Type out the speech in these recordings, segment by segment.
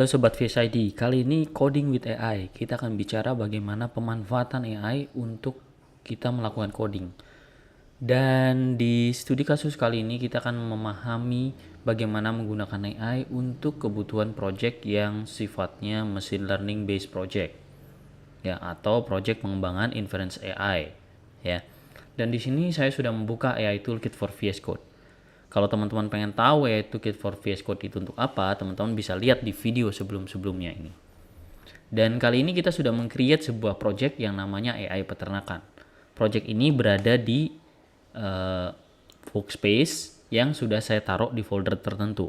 Halo Sobat VSID, kali ini Coding with AI. Kita akan bicara bagaimana pemanfaatan AI untuk kita melakukan coding. Dan di studi kasus kali ini kita akan memahami bagaimana menggunakan AI untuk kebutuhan project yang sifatnya machine learning based project. Ya, atau project pengembangan inference AI, ya. Dan di sini saya sudah membuka AI Toolkit for VS Code. Kalau teman-teman pengen tahu AI Toolkit for VS Code itu untuk apa, teman-teman bisa lihat di video sebelum-sebelumnya ini. Dan kali ini kita sudah meng-create sebuah project yang namanya AI peternakan. Project ini berada di workspace yang sudah saya taruh di folder tertentu.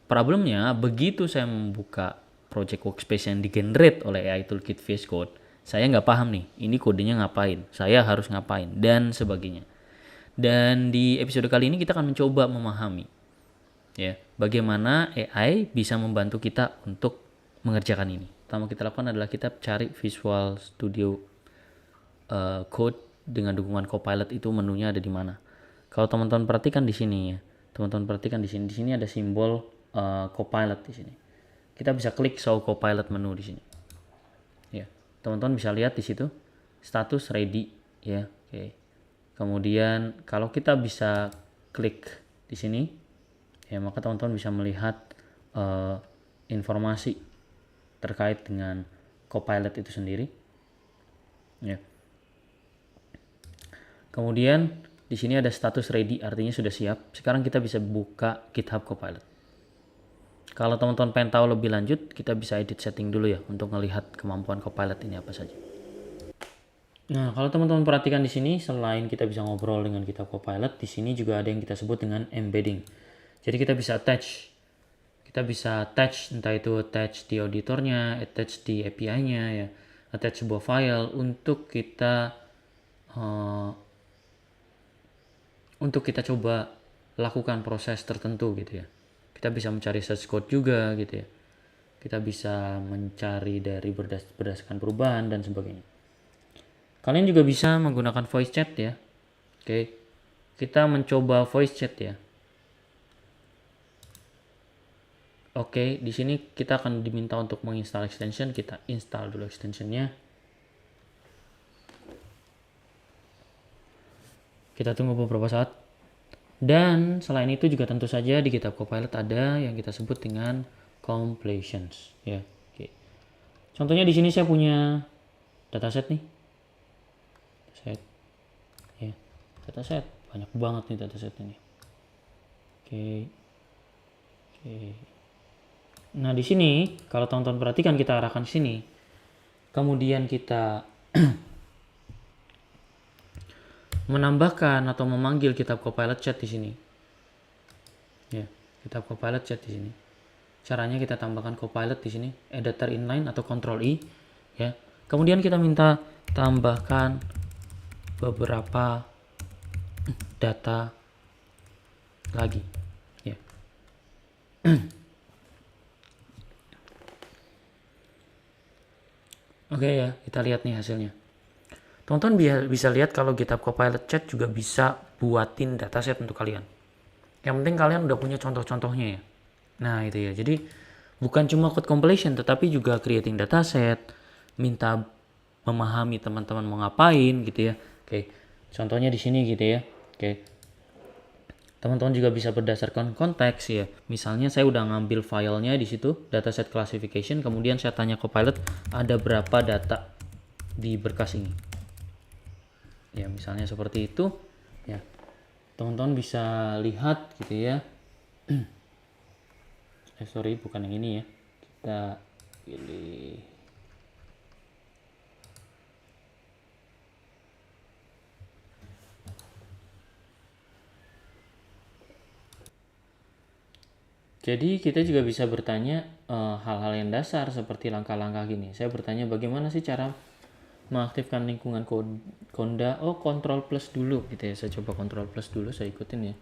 Problemnya, begitu saya membuka project workspace yang di-generate oleh AI Toolkit VS Code, saya nggak paham nih, ini kodenya ngapain, saya harus ngapain, dan sebagainya. Dan di episode kali ini kita akan mencoba memahami ya, bagaimana AI bisa membantu kita untuk mengerjakan ini. Pertama kita lakukan adalah kita cari Visual Studio Code dengan dukungan Copilot, itu menunya ada di mana. Kalau teman-teman perhatikan di sini ya, teman-teman perhatikan di sini ada simbol Copilot di sini. Kita bisa klik Show Copilot menu di sini. Ya, teman-teman bisa lihat di situ status ready ya. Oke. Kemudian kalau kita bisa klik di sini, ya maka teman-teman bisa melihat informasi terkait dengan Copilot itu sendiri. Ya. Kemudian di sini ada status ready, artinya sudah siap. Sekarang kita bisa buka GitHub Copilot. Kalau teman-teman pengen tahu lebih lanjut, kita bisa edit setting dulu ya untuk melihat kemampuan Copilot ini apa saja. Nah, kalau teman-teman perhatikan di sini, selain kita bisa ngobrol dengan GitHub Copilot, di sini juga ada yang kita sebut dengan embedding. Jadi kita bisa attach entah itu attach di auditornya, attach di API-nya ya, attach sebuah file untuk kita coba lakukan proses tertentu gitu ya. Kita bisa mencari source code juga gitu ya. Kita bisa mencari dari berdasarkan perubahan dan sebagainya. Kalian juga bisa menggunakan voice chat ya. Oke. Kita mencoba voice chat ya. Oke, di sini kita akan diminta untuk menginstal extension. Kita install dulu extensionnya. Kita tunggu beberapa saat. Dan selain itu juga tentu saja di GitHub Copilot ada yang kita sebut dengan completions ya. Oke. Contohnya di sini saya punya dataset nih. Ya, dataset banyak banget nih dataset ini. Oke. Nah di sini kalau teman-teman perhatikan, kita arahkan ke sini, kemudian kita menambahkan atau memanggil GitHub Copilot Chat di sini. Ya, GitHub Copilot Chat di sini. Caranya kita tambahkan Copilot di sini, editor inline atau Ctrl I ya. Kemudian kita minta tambahkan beberapa data lagi ya. Oke ya, kita lihat nih hasilnya. Teman-teman bisa lihat kalau GitHub Copilot Chat juga bisa buatin dataset untuk kalian. Yang penting kalian udah punya contoh-contohnya ya. Nah itu ya, jadi bukan cuma code compilation tetapi juga creating dataset, minta memahami teman-teman mau ngapain gitu ya. Oke, contohnya di sini gitu ya. Oke, teman-teman juga bisa berdasarkan konteks ya. Misalnya saya udah ngambil filenya di situ, dataset classification, kemudian saya tanya Copilot ada berapa data di berkas ini. Ya, misalnya seperti itu ya. Teman-teman bisa lihat gitu ya. Sorry, bukan yang ini ya. Kita pilih. Jadi kita juga bisa bertanya hal-hal yang dasar seperti langkah-langkah gini. Saya bertanya bagaimana sih cara mengaktifkan lingkungan Conda. Oh, Ctrl plus dulu gitu ya. Saya coba Ctrl plus dulu, saya ikutin ya.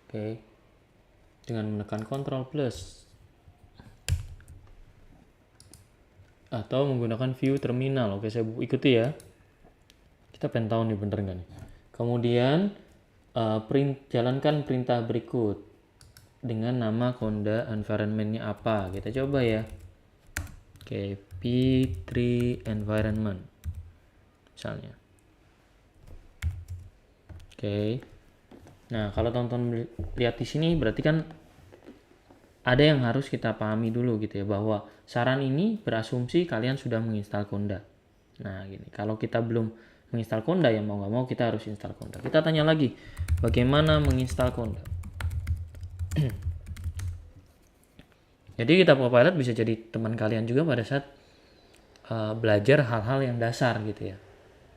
Oke. Dengan menekan Ctrl plus atau menggunakan view terminal. Oke, saya ikuti ya. Kita pengen tahu nih bener nggak nih. Kemudian jalankan perintah berikut. dengan nama Conda environment-nya apa. Kita coba ya. Oke, P3 environment misalnya. Oke. Nah, kalau teman-teman lihat di sini berarti kan ada yang harus kita pahami dulu gitu ya, bahwa saran ini berasumsi kalian sudah menginstal Conda. Nah, gini, kalau kita belum menginstal Conda ya mau nggak mau kita harus install Conda. Kita tanya lagi, bagaimana menginstal Conda? Jadi GitHub Copilot bisa jadi teman kalian juga pada saat belajar hal-hal yang dasar gitu ya.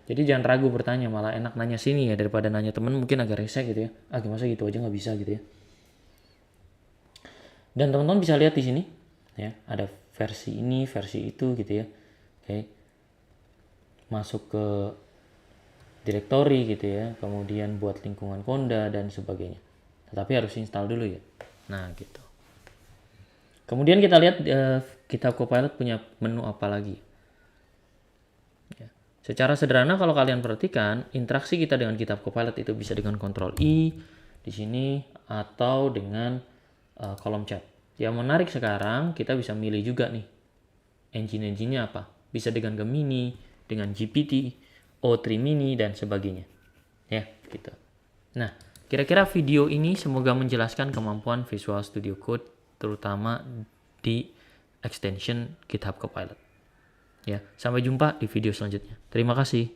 Jadi jangan ragu bertanya, malah enak nanya sini ya daripada nanya temen mungkin agak rese gitu ya. Ah masa gitu aja nggak bisa gitu ya. Dan teman-teman bisa lihat di sini ya, ada versi ini, versi itu gitu ya. Oke. Masuk ke directory gitu ya, kemudian buat lingkungan Conda dan sebagainya. Tetapi harus install dulu ya. Nah, gitu. Kemudian kita lihat GitHub Copilot punya menu apa lagi. Ya. Secara sederhana kalau kalian perhatikan, interaksi kita dengan GitHub Copilot itu bisa dengan Ctrl I di sini atau dengan kolom chat. Yang menarik sekarang kita bisa milih juga nih engine-nya apa. Bisa dengan Gemini, dengan GPT, O3 Mini dan sebagainya. Ya, gitu. Nah, kira-kira video ini semoga menjelaskan kemampuan Visual Studio Code terutama di extension GitHub Copilot. Ya, sampai jumpa di video selanjutnya. Terima kasih.